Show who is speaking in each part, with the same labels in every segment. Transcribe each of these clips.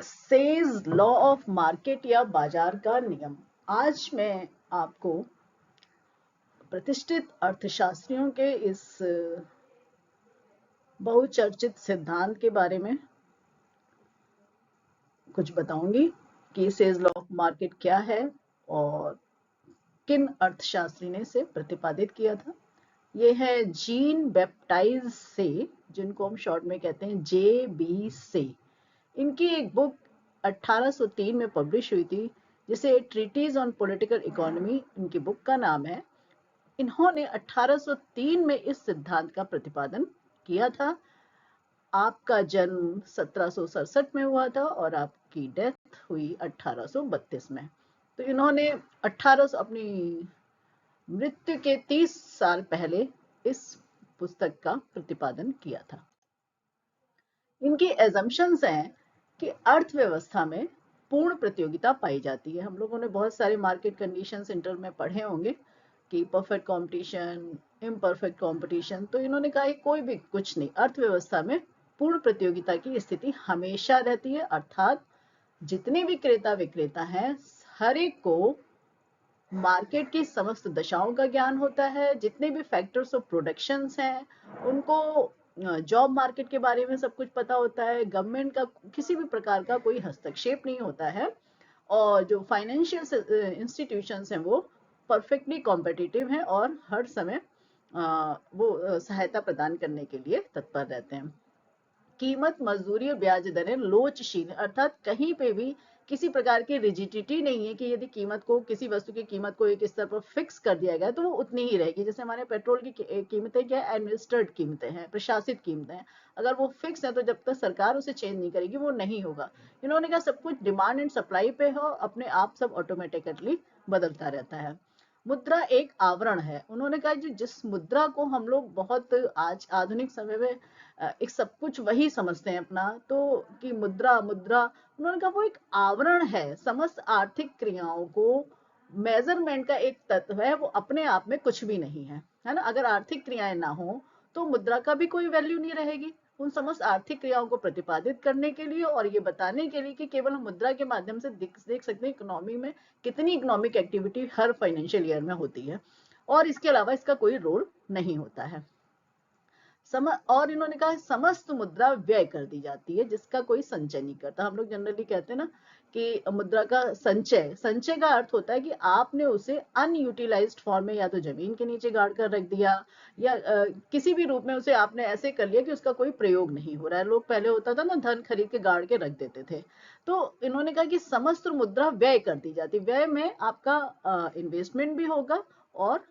Speaker 1: Says law of market या बाजार का नियम। आज मैं आपको प्रतिष्ठित अर्थशास्त्रियों के इस बहुचर्चित सिद्धांत के बारे में कुछ बताऊंगी कि सेज लॉ ऑफ मार्केट क्या है और किन अर्थशास्त्री ने इसे प्रतिपादित किया था। ये है जीन बैप्टाइज से, जिनको हम शॉर्ट में कहते हैं JB से। इनकी एक बुक 1803 में पब्लिश हुई थी, जिसे ट्रीटीज ऑन पॉलिटिकल इकोनॉमी इनकी बुक का नाम है। इन्होंने 1803 में इस सिद्धांत का प्रतिपादन किया था। आपका जन्म 1767 में हुआ था और आपकी डेथ हुई 1832 में। तो इन्होंने 1800 अपनी मृत्यु के 30 साल पहले इस पुस्तक का प्रतिपादन किया था। इनकी एजम्पशंस हैं कि अर्थव्यवस्था में पूर्ण प्रतियोगिता पाई जाती है। हम लोगों ने बहुत सारे मार्केट कंडीशंस इंटर में पढ़े होंगे कि परफेक्ट कंपटीशन, इम्परफेक्ट कंपटीशन। तो इन्होंने कहा कि कोई भी कुछ नहीं, अर्थव्यवस्था में पूर्ण प्रतियोगिता की स्थिति हमेशा रहती है। अर्थात जितने भी क्रेता विक्रेता हैं, हर एक को मार्केट की समस्त दशाओं का ज्ञान होता है। जितने भी फैक्टर्स ऑफ प्रोडक्शंस हैं, उनको जॉब मार्केट के बारे में सब कुछ पता होता है। गवर्नमेंट का किसी भी प्रकार का कोई हस्तक्षेप नहीं होता है और जो फाइनेंशियल इंस्टीट्यूशंस हैं वो परफेक्टली कॉम्पिटिटिव हैं और हर समय वो सहायता प्रदान करने के लिए तत्पर रहते हैं। कीमत, मजदूरी और ब्याज दरें लोचशील, अर्थात कहीं पे भी किसी प्रकार की रिजिडिटी नहीं है कि यदि कीमत को, किसी वस्तु की कीमत को एक स्तर पर फिक्स कर दिया गया तो वो उतनी ही रहेगी। जैसे हमारे पेट्रोल की कीमतें क्या है, एडमिनिस्ट्रेड कीमतें हैं, प्रशासित कीमतें हैं। अगर वो फिक्स है तो जब तक सरकार उसे चेंज नहीं करेगी वो नहीं होगा। इन्होंने कहा सब कुछ डिमांड एंड सप्लाई पे हो, अपने आप सब ऑटोमेटिकली बदलता रहता है। मुद्रा एक आवरण है। उन्होंने कहा जिस मुद्रा को हम लोग बहुत आज आधुनिक समय में एक सब कुछ वही समझते हैं अपना, तो कि मुद्रा मुद्रा उन्होंने कहा वो एक आवरण है। समस्त आर्थिक क्रियाओं को मेजरमेंट का एक तत्व है, वो अपने आप में कुछ भी नहीं है ना। अगर आर्थिक क्रियाएं ना हो तो मुद्रा का भी कोई वैल्यू नहीं रहेगी। उन समस्त आर्थिक क्रियाओं को प्रतिपादित करने के लिए और ये बताने के लिए कि केवल मुद्रा के माध्यम से देख सकते हैं इकोनॉमी में कितनी इकोनॉमिक एक्टिविटी हर फाइनेंशियल ईयर में होती है, और इसके अलावा इसका कोई रोल नहीं होता है। और इन्होंने कहा समस्त मुद्रा व्यय कर दी जाती है, जिसका कोई संचय नहीं करता। हम लोग जनरली कहते हैं ना कि मुद्रा का संचय, संचय का अर्थ होता है कि आपने उसे अनयूटिलाइज्ड फॉर्म में या तो जमीन के नीचे गाड़ कर रख दिया या किसी भी रूप में उसे आपने ऐसे कर लिया कि उसका कोई प्रयोग नहीं हो रहा है। लोग पहले होता था ना, धन खरीद के गाड़ के रख देते थे। तो इन्होंने कहा कि समस्त मुद्रा व्यय कर दी जाती। व्यय में आपका इन्वेस्टमेंट भी होगा और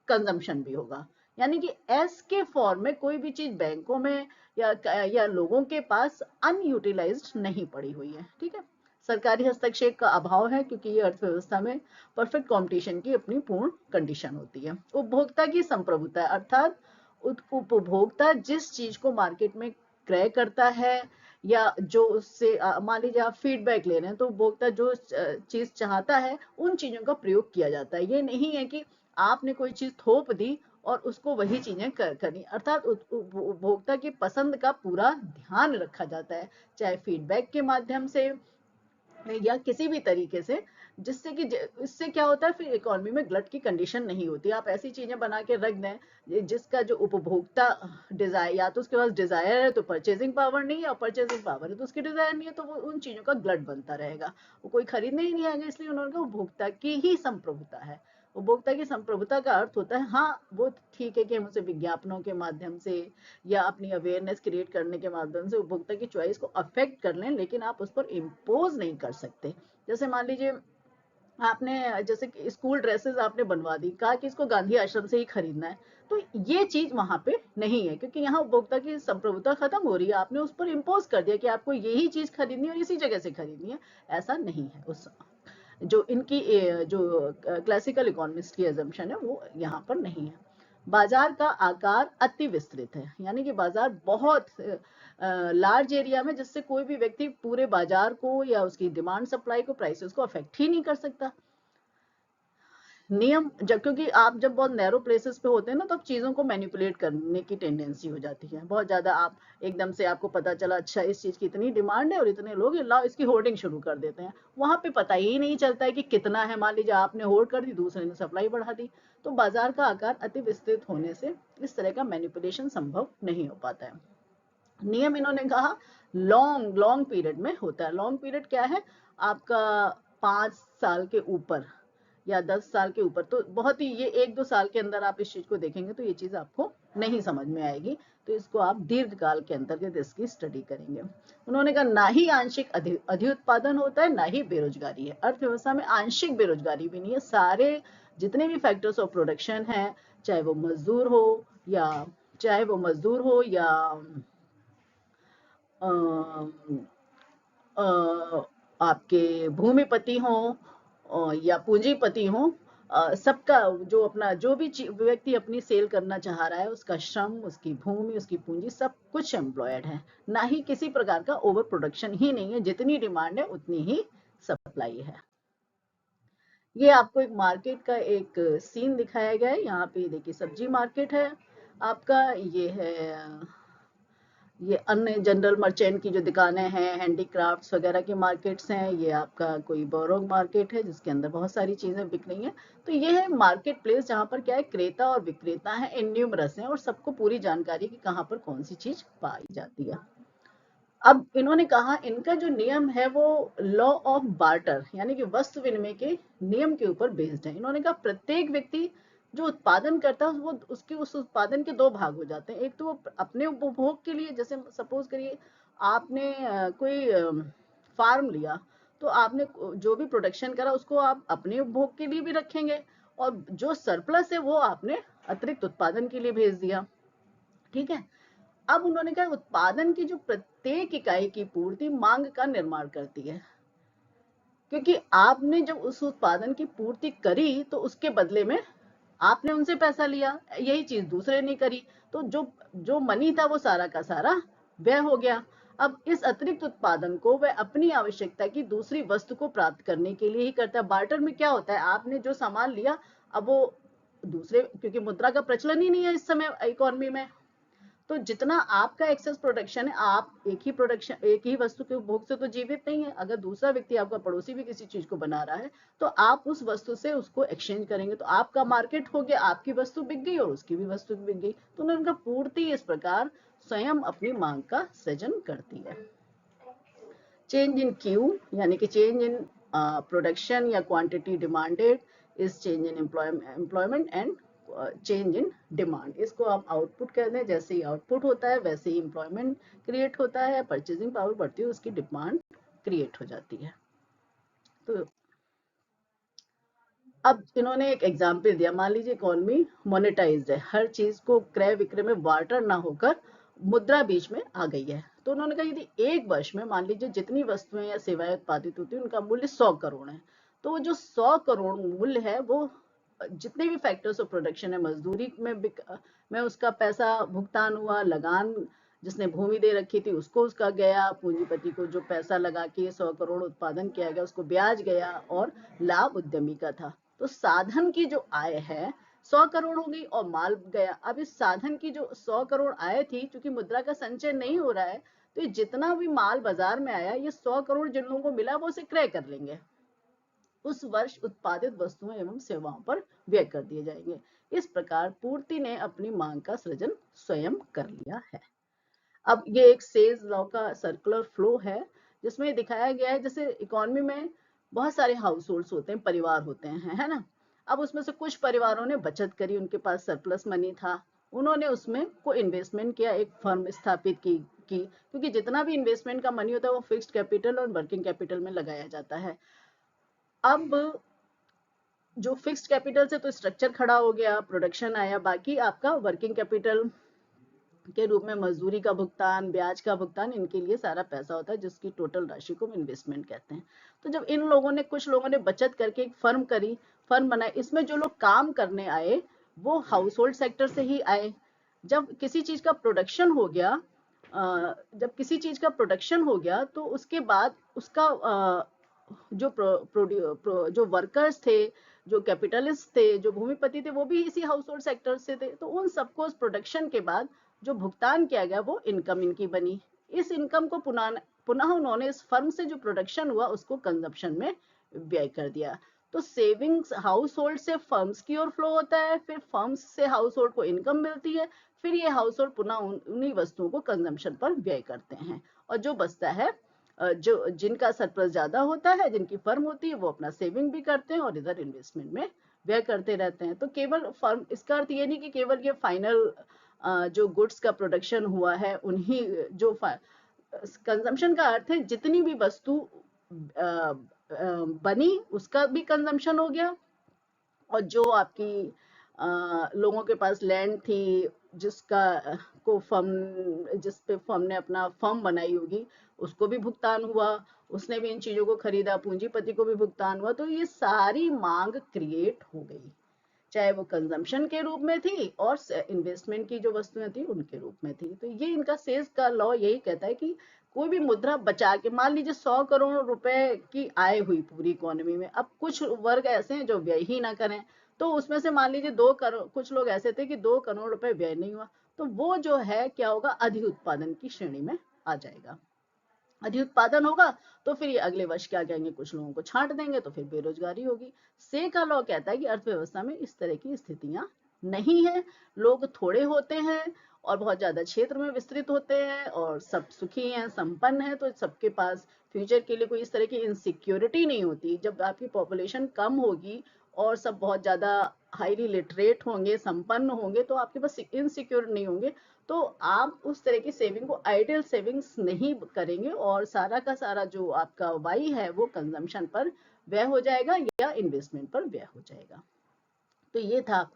Speaker 1: कंजम्पशन भी होगा। यानी कि एस के फॉर्म में कोई भी चीज बैंकों में या लोगों के पास अनयूटिलाइज्ड नहीं पड़ी हुई है। ठीक है, सरकारी हस्तक्षेप का अभाव है क्योंकि ये अर्थव्यवस्था में परफेक्ट कंपटीशन की अपनी पूर्ण कंडीशन होती है। उपभोक्ता की संप्रभुता, अर्थात उपभोक्ता जिस चीज को मार्केट में क्रय करता है या जो उससे मान लीजिए आप फीडबैक ले रहे हैं, तो उपभोक्ता जो चीज चाहता है उन चीजों का प्रयोग किया जाता है। ये नहीं है कि आपने कोई चीज थोप दी और उसको वही चीजें करनी, अर्थात उपभोक्ता की पसंद का पूरा ध्यान रखा जाता है, चाहे फीडबैक के माध्यम से या किसी भी तरीके से, जिससे कि इससे क्या होता है, फिर इकोनॉमी में ग्लट की कंडीशन नहीं होती। आप ऐसी चीजें बना के रख दें जिसका जो उपभोक्ता डिजायर, या तो उसके पास डिजायर है तो परचेजिंग पावर नहीं है, और परचेजिंग पावर है तो उसकी डिजायर नहीं है, तो वो उन चीजों का ग्लट बनता रहेगा, वो कोई खरीदने ही नहीं आएगा। इसलिए उन्होंने कहा उपभोक्ता की ही संप्रभुता है। उपभोक्ता की संप्रभुता का अर्थ होता है, हाँ वो ठीक है कि हम उसे विज्ञापनों के माध्यम से या अपनी अवेयरनेस क्रिएट करने के माध्यम से उपभोक्ता की चॉइस को अफेक्ट कर लें, लेकिन आप उस पर इम्पोज नहीं कर सकते। जैसे मान लीजिए आपने जैसे स्कूल ड्रेसेस आपने बनवा दी, कहा कि इसको गांधी आश्रम से ही खरीदना है, तो ये चीज वहां पे नहीं है, क्योंकि यहाँ उपभोक्ता की संप्रभुता खत्म हो रही है। आपने उस पर इम्पोज कर दिया कि आपको यही चीज खरीदनी है और इसी जगह से खरीदनी है। ऐसा नहीं है। उस जो इनकी जो क्लासिकल इकोनॉमिस्ट की एजम्पशन है वो यहाँ पर नहीं है। बाजार का आकार अति विस्तृत है, यानी कि बाजार बहुत लार्ज एरिया में, जिससे कोई भी व्यक्ति पूरे बाजार को या उसकी डिमांड सप्लाई को, प्राइसेस को अफेक्ट ही नहीं कर सकता। नियम जब, क्योंकि आप जब बहुत नैरो प्लेसेस पे होते हैं ना, तो चीजों को मैनिपुलेट करने की टेंडेंसी हो जाती है बहुत ज्यादा। आप एकदम से आपको पता चला अच्छा इस चीज की इतनी डिमांड है और इतने लोग लाओ इसकी होर्डिंग शुरू कर देते हैं, वहां पे पता ही नहीं चलता है कि कितना है। मान लीजिए आपने होर्ड कर दी, दूसरे ने सप्लाई बढ़ा दी, तो बाजार का आकार अति विस्तृत होने से इस तरह का मैनिपुलेशन संभव नहीं हो पाता है। नियम इन्होंने कहा लॉन्ग लॉन्ग पीरियड में होता है। लॉन्ग पीरियड क्या है आपका, 5 साल के ऊपर या 10 साल के ऊपर, तो बहुत ही ये 1-2 साल के अंदर आप इस चीज को देखेंगे तो ये चीज आपको नहीं समझ में आएगी, तो इसको आप दीर्घकाल के अंतर्गत इसकी स्टडी करेंगे। उन्होंने कहा ना ही आंशिक अधिउत्पादन होता है, ना ही बेरोजगारी है। अर्थव्यवस्था में आंशिक बेरोजगारी भी नहीं है। सारे जितने भी फैक्टर्स ऑफ प्रोडक्शन है, चाहे वो मजदूर हो या चाहे वो मजदूर हो या अ, अ, आपके भूमिपति हों या पूंजीपति हों, सबका जो अपना जो भी व्यक्ति अपनी सेल करना चाह रहा है, उसका श्रम, उसकी भूमि, उसकी पूंजी, सब कुछ एम्प्लॉयड है। ना ही किसी प्रकार का ओवर प्रोडक्शन ही नहीं है, जितनी डिमांड है उतनी ही सप्लाई है। ये आपको एक मार्केट का एक सीन दिखाया गया है। यहाँ पे देखिए सब्जी मार्केट है आपका, ये है ये अन्य जनरल मर्चेंट की जो दुकानें हैं, हैंडीक्राफ्ट्स वगैरह की मार्केट्स हैं। ये आपका कोई बोरोग मार्केट है जिसके अंदर बहुत सारी चीजें बिक रही हैं। तो ये है मार्केट प्लेस जहाँ पर क्या है, क्रेता और विक्रेता है, इन्यूमरस है और सबको पूरी जानकारी कि कहाँ पर कौन सी चीज पाई जाती है। अब इन्होंने कहा इनका जो नियम है वो लॉ ऑफ बार्टर यानी कि वस्तु विनिमय के नियम के ऊपर बेस्ड है। इन्होंने कहा प्रत्येक व्यक्ति जो उत्पादन करता है वो उसके उस उत्पादन के दो भाग हो जाते हैं। एक तो वो अपने उपभोग के लिए, जैसे सपोज करिए आपने कोई फार्म लिया, तो आपने जो भी प्रोडक्शन करा उसको आप अपने उपभोग के लिए भी रखेंगे, और जो सरप्लस है वो आपने अतिरिक्त उत्पादन के लिए भेज दिया। ठीक है। अब उन्होंने कहा उत्पादन की जो प्रत्येक इकाई की पूर्ति मांग का निर्माण करती है, क्योंकि आपने जब उस उत्पादन की पूर्ति करी तो उसके बदले में आपने उनसे पैसा लिया, यही चीज दूसरे ने करी, तो जो जो मनी था वो सारा का सारा व्यय हो गया। अब इस अतिरिक्त उत्पादन को वह अपनी आवश्यकता की दूसरी वस्तु को प्राप्त करने के लिए ही करता है। बार्टर में क्या होता है, आपने जो सामान लिया, अब वो दूसरे, क्योंकि मुद्रा का प्रचलन ही नहीं है इस समय इकोनॉमी में, तो जितना आपका एक्सेस प्रोडक्शन है, आप एक ही वस्तु के उपभोग से तो जीवित नहीं है। अगर दूसरा व्यक्ति, आपका पड़ोसी भी किसी चीज को बना रहा है, तो आप उस वस्तु से उसको एक्सचेंज करेंगे, तो आपका मार्केट हो गया, आपकी वस्तु बिक गई और उसकी भी वस्तु बिक गई। तो उनका पूर्ति इस प्रकार स्वयं अपनी मांग का सृजन करती है। चेंज इन क्यू यानी कि चेंज इन प्रोडक्शन या quantity demanded is change in employment and change in demand. इसको आप आउटपुट कह दें, जैसे ही आउटपुट होता है वैसे ही एम्प्लॉयमेंट क्रिएट होता है, परचेजिंग पावर बढ़ती है, उसकी डिमांड क्रिएट हो जाती है। तो अब इन्होंने एक एग्जाम्पल दिया, मान लीजिए इकोनॉमी मोनेटाइज्ड है, हर चीज को क्रय विक्रय में वार्टर ना होकर मुद्रा बीच में आ गई है। तो उन्होंने कहा यदि एक वर्ष में मान लीजिए जितनी वस्तुएं या सेवाएं उत्पादित होती है उनका मूल्य 100 करोड़ है, तो वो जो 100 करोड़ मूल्य है वो जितने भी फैक्टर्स ऑफ प्रोडक्शन है, मजदूरी में उसका पैसा भुगतान हुआ, लगान जिसने भूमि दे रखी थी उसको उसका गया, पूंजीपति को जो पैसा लगा के 100 करोड़ उत्पादन किया गया उसको ब्याज गया, और लाभ उद्यमी का था। तो साधन की जो आय है 100 करोड़ हो गई और माल गया। अब इस साधन की जो 100 करोड़ आय थी, क्योंकि मुद्रा का संचय नहीं हो रहा है, तो ये जितना भी माल बाजार में आया, ये 100 करोड़ जिन लोगों को मिला वो उसे क्रय कर लेंगे, उस वर्ष उत्पादित वस्तुओं एवं सेवाओं पर व्यय कर दिए जाएंगे। इस प्रकार पूर्ति ने अपनी मांग का सृजन स्वयं कर लिया है। अब ये एक सेल्स लॉ का सर्कुलर फ्लो है, जिसमें दिखाया गया है जैसे इकोनॉमी में बहुत सारे हाउस होल्ड होते हैं, परिवार होते हैं, है ना। अब उसमें से कुछ परिवारों ने बचत करी, उनके पास सरप्लस मनी था, उन्होंने उसमें को इन्वेस्टमेंट किया, एक फर्म स्थापित की क्योंकि जितना भी इन्वेस्टमेंट का मनी होता है वो फिक्स्ड कैपिटल और वर्किंग कैपिटल में लगाया जाता है। अब जो फिक्स्ड कैपिटल से तो स्ट्रक्चर खड़ा हो गया, प्रोडक्शन आया, बाकी आपका वर्किंग कैपिटल के रूप में मजदूरी का भुगतान, ब्याज का भुगतान, इनके लिए सारा पैसा होता है, जिसकी टोटल राशि को इन्वेस्टमेंट कहते हैं। तो जब इन लोगों ने, कुछ लोगों ने बचत करके एक फर्म करी, फर्म बनाई, इसमें जो लोग काम करने आए वो हाउस होल्ड सेक्टर से ही आए। जब किसी चीज का प्रोडक्शन हो गया, तो उसके बाद उसका जो जो वर्कर्स थे, जो कैपिटलिस्ट थे, जो भूमिपति थे, वो भी इसी हाउस होल्ड सेक्टर से थे। तो उन सबको प्रोडक्शन के बाद जो भुगतान किया गया वो इनकम इनकी बनी। इस इनकम को पुनः उन्होंने इस फर्म से जो प्रोडक्शन हुआ उसको कंजप्शन में व्यय कर दिया। तो सेविंग्स हाउस होल्ड से फर्म्स की ओर फ्लो होता है, फिर फर्म्स से हाउस होल्ड को इनकम मिलती है, फिर ये हाउस होल्ड पुनः उन्हीं वस्तुओं को कंजम्पशन पर व्यय करते हैं। और जो बचता है, जो जिनका सरप्लस ज्यादा होता है, जिनकी फर्म होती है, वो अपना सेविंग भी करते हैं और इधर इन्वेस्टमेंट में व्यय करते रहते हैं। तो केवल फर्म, इसका अर्थ ये नहीं कि केवल ये फाइनल जो गुड्स का प्रोडक्शन हुआ है उन्हीं जो कंजम्पशन का अर्थ है जितनी भी वस्तु बनी उसका भी कंजम्पशन हो गया, और जो आपकी लोगों के पास लैंड थी जिसका को फर्म, जिस पे फर्म ने अपना फर्म बनाई होगी, उसको भी भुगतान हुआ, उसने भी इन चीजों को खरीदा, पूंजीपति को भी भुगतान हुआ। तो ये सारी मांग क्रिएट हो गई, चाहे वो कंजम्पशन के रूप में थी और इन्वेस्टमेंट की जो वस्तुएं थी उनके रूप में थी। तो ये इनका सेल्स का लॉ यही कहता है कि कोई भी मुद्रा बचा के, मान लीजिए 100 करोड़ रुपए की आय हुई पूरी इकोनॉमी में, अब कुछ वर्ग ऐसे हैं जो व्यय ही ना करें, तो उसमें से मान लीजिए 2 करोड़, कुछ लोग ऐसे थे कि 2 करोड़ रुपए व्यय नहीं हुआ, तो वो जो है क्या होगा, अधिक उत्पादन की श्रेणी में आ जाएगा। अधिक उत्पादन होगा तो फिर ये अगले वर्ष क्या कहेंगे, कुछ लोगों को छांट देंगे, तो फिर बेरोजगारी होगी। से का लॉ कहता है कि अर्थव्यवस्था में इस तरह की स्थितियां नहीं है, लोग थोड़े होते हैं और बहुत ज्यादा क्षेत्र में विस्तृत होते हैं और सब सुखी हैं, संपन्न हैं, तो सबके पास फ्यूचर के लिए कोई इस तरह की इनसिक्योरिटी नहीं होती। जब आपकी पॉपुलेशन कम होगी और सब बहुत ज्यादा हाईली लिटरेट होंगे, संपन्न होंगे, तो आपके पास इनसिक्योर नहीं होंगे, तो आप उस तरह की सेविंग को आइडियल सेविंग्स नहीं करेंगे और सारा का सारा जो आपका वाई है वो कंजम्पशन पर व्यय हो जाएगा या इन्वेस्टमेंट पर व्यय हो जाएगा। तो ये था आपका